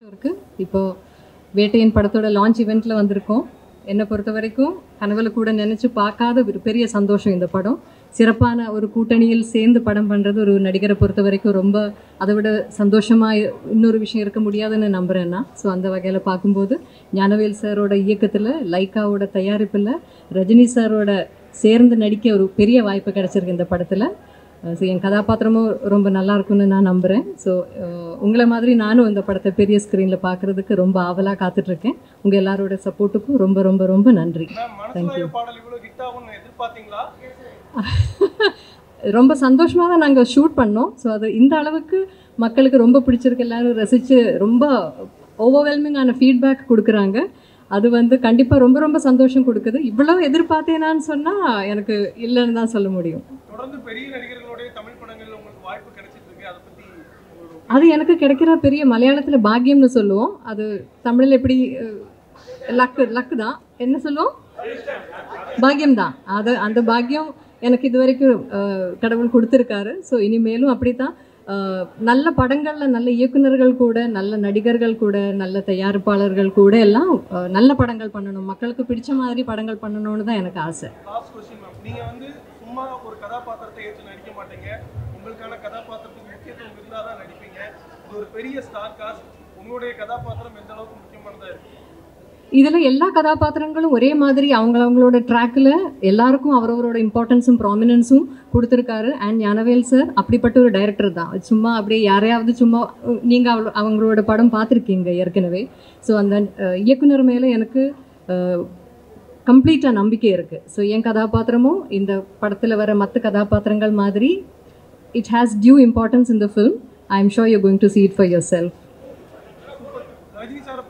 இருக்கு. இப்போ வேட்டையின் படத்தோட லான்ச் ஈவெண்ட்டில் வந்திருக்கோம். என்னை பொறுத்த வரைக்கும் கனவுல கூட நினச்சி பார்க்காத ஒரு பெரிய சந்தோஷம் இந்த படம். சிறப்பான ஒரு கூட்டணியில் சேர்ந்து படம் பண்ணுறது ஒரு நடிகரை பொறுத்த வரைக்கும் ரொம்ப அதை விட சந்தோஷமாக இன்னொரு விஷயம் இருக்க முடியாதுன்னு நம்புகிறேன்னா. ஸோ அந்த வகையில் பார்க்கும்போது ஞானவேல் சாரோட இயக்கத்தில், லைக்காவோட தயாரிப்பில், ரஜினி சாரோட சேர்ந்து நடிக்க ஒரு பெரிய வாய்ப்பு கிடச்சிருக்கு இந்த படத்தில். ஸோ என் கதாபாத்திரமும் ரொம்ப நல்லா இருக்குன்னு நான் நம்புகிறேன். ஸோ உங்களை மாதிரி நானும் இந்த படத்தை பெரிய ஸ்க்ரீனில் பார்க்குறதுக்கு ரொம்ப ஆவலாக காத்துட்ருக்கேன். உங்கள் எல்லாரோட சப்போர்ட்டுக்கும் ரொம்ப ரொம்ப ரொம்ப நன்றி. தேங்க்யூ. ரொம்ப சந்தோஷமாக தான் நாங்கள் ஷூட் பண்ணோம். ஸோ அது இந்த அளவுக்கு மக்களுக்கு ரொம்ப பிடிச்சிருக்கு, எல்லோரும் ரசித்து ரொம்ப ஓவர்வெல்மிங்கான ஃபீட்பேக் கொடுக்குறாங்க. அது கண்டிப்பாக ரொம்ப ரொம்ப சந்தோஷம் கொடுக்குது. இவ்வளோ எதிர்பார்த்தேனான்னு சொன்னால் எனக்கு இல்லைன்னு தான் சொல்ல முடியும். அது எனக்கு கிடைக்கிற பெரிய மலையாளத்தில் பாக்கியம்னு சொல்லுவோம். அது தமிழில் எப்படி லக்கு தான் என்ன சொல்லுவோம், பாக்கியம் தான். அது அந்த பாக்கியம் எனக்கு இது வரைக்கும் கடவுள் கொடுத்துருக்காரு. ஸோ இனிமேலும் அப்படி தான் நல்ல படங்களில் நல்ல இயக்குநர்கள் கூட, நல்ல நடிகர்கள் கூட, நல்ல தயாரிப்பாளர்கள் கூட எல்லாம் நல்ல படங்கள் பண்ணணும், மக்களுக்கு பிடிச்ச மாதிரி படங்கள் பண்ணணும்னு தான் எனக்கு ஆசை. நீங்கள் சும்மா ஒரு கதாபாத்திரத்தை ஏற்று நடிக்க மாட்டீங்க, உங்களுக்கான கதாபாத்திரத்துக்கு முக்கியத்துவம் இருந்தால் தான் நடிப்பீங்க. இது ஒரு பெரிய ஸ்டார் காஸ்ட். உங்களுடைய கதாபாத்திரம் எந்த அளவுக்கு முக்கியமானதாக இருக்குது? இதில் எல்லா கதாபாத்திரங்களும் ஒரே மாதிரி அவங்களோட ட்ராக்கில் எல்லாருக்கும் அவரவரோட இம்பார்ட்டன்ஸும் ப்ராமினன்ஸும் கொடுத்துருக்காரு. அண்ட் ஞானவேல் சார் அப்படிப்பட்ட ஒரு டைரக்டர் தான். சும்மா அப்படியே யாரையாவது சும்மா நீங்கள் அவங்களோட படம் பார்த்துருக்கீங்க ஏற்கனவே. ஸோ அந்த இயக்குனர் மேலே எனக்கு கம்ப்ளீட்டாக நம்பிக்கை இருக்குது. ஸோ என் கதாபாத்திரமும் இந்த படத்தில் வர மற்ற கதாபாத்திரங்கள் மாதிரி it has due importance in the film. I am sure you going to see it for yourself.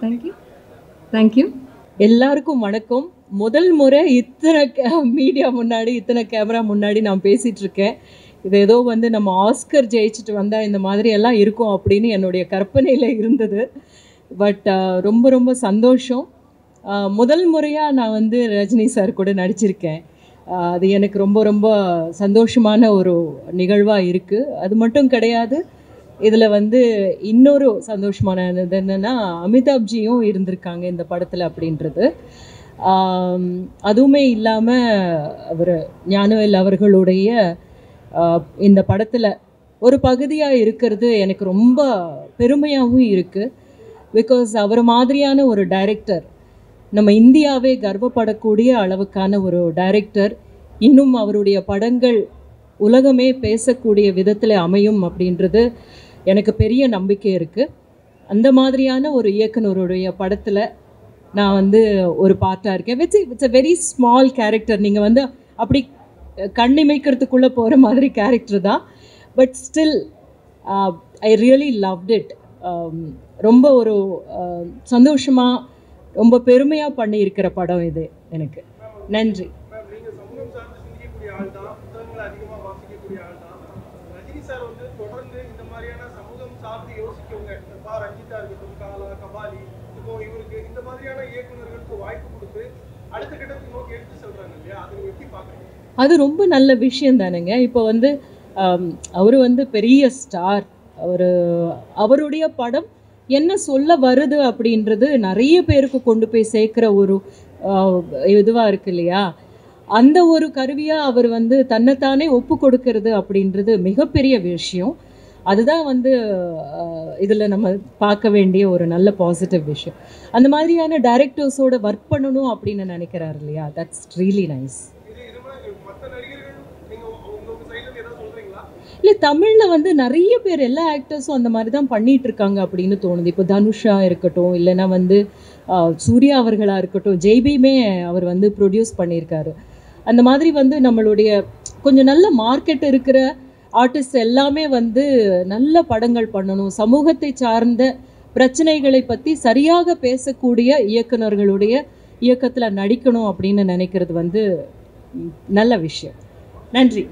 Thank you. Thank you. எல்லாருக்கும் வணக்கம். முதல் முறை இத்தனை மீடியா முன்னாடி, இத்தனை கேமரா முன்னாடி நான் பேசிகிட்டு இருக்கேன். இது ஏதோ நம்ம ஆஸ்கர் ஜெயிச்சுட்டு வந்தால் இந்த மாதிரி எல்லாம் இருக்கும் அப்படின்னு என்னுடைய கற்பனையில் இருந்தது. பட் ரொம்ப ரொம்ப சந்தோஷம். முதல் முறையாக நான் ரஜினி சார் கூட நடிச்சிருக்கேன். அது எனக்கு ரொம்ப ரொம்ப சந்தோஷமான ஒரு நிகழ்வாக இருக்குது. அது மட்டும் கிடையாது, இதில் இன்னொரு சந்தோஷமானது என்னென்னா அமிதாப்ஜியும் இருந்திருக்காங்க இந்த படத்தில் அப்படின்றது. அதுவுமே இல்லாமல் அவர் ஞானவேல் அவர்களுடைய இந்த படத்தில் ஒரு பகுதியாக இருக்கிறது எனக்கு ரொம்ப பெருமையாகவும் இருக்குது. பிகாஸ் அவர் மாதிரியான ஒரு டைரக்டர், நம்ம இந்தியாவே கர்வப்படக்கூடிய அளவுக்கான ஒரு டைரக்டர், இன்னும் அவருடைய படங்கள் உலகமே பேசக்கூடிய விதத்தில் அமையும் அப்படின்றது எனக்கு பெரிய நம்பிக்கை இருக்குது. அந்த மாதிரியான ஒரு இயக்குனருடைய படத்தில் நான் ஒரு பார்ட்டாக இருக்கேன். It's a very small character. நீங்கள் அப்படி கண்ணிமைக்கிறதுக்குள்ளே போகிற மாதிரி கேரக்டர் தான். But still I really loved it. ரொம்ப ஒரு சந்தோஷமாக, ரொம்ப பெருமையாக பண்ணியிருக்கிற படம் இது எனக்கு. நன்றி. அது ரொம்ப நல்ல விஷயம் தானுங்க. இப்போ அவர் பெரிய ஸ்டார். அவருடைய படம் என்ன சொல்ல வருது அப்படின்றது நிறைய பேருக்கு கொண்டு போய் சேர்க்குற ஒரு இதுவாக இருக்கு இல்லையா? அந்த ஒரு கருவியாக அவர் தன்னைத்தானே ஒப்பு கொடுக்கறது அப்படின்றது மிகப்பெரிய விஷயம். அதுதான் இதில் நம்ம பார்க்க வேண்டிய ஒரு நல்ல பாசிட்டிவ் விஷயம். அந்த மாதிரியான டைரக்டர்ஸோட ஒர்க் பண்ணணும் அப்படின்னு நினைக்கிறார் இல்லையா? That's really nice. இல்லை, தமிழில் நிறைய பேர், எல்லா ஆக்டர்ஸும் அந்த மாதிரி தான் பண்ணிகிட்டு இருக்காங்க அப்படின்னு தோணுது. இப்போ தனுஷா இருக்கட்டும், இல்லைன்னா சூர்யா அவர்களாக இருக்கட்டும், ஜெய்பியுமே அவர் ப்ரொடியூஸ் பண்ணியிருக்காரு. அந்த மாதிரி நம்மளுடைய கொஞ்சம் நல்ல மார்க்கெட் இருக்கிற ஆர்டிஸ்ட் எல்லாமே நல்ல படங்கள் பண்ணணும், சமூகத்தை சார்ந்த பிரச்சனைகளை பற்றி சரியாக பேசக்கூடிய இயக்குனர்களுடைய இயக்கத்தில் நடிக்கணும் அப்படின்னு நினைக்கிறது நல்ல விஷயம். நன்றி.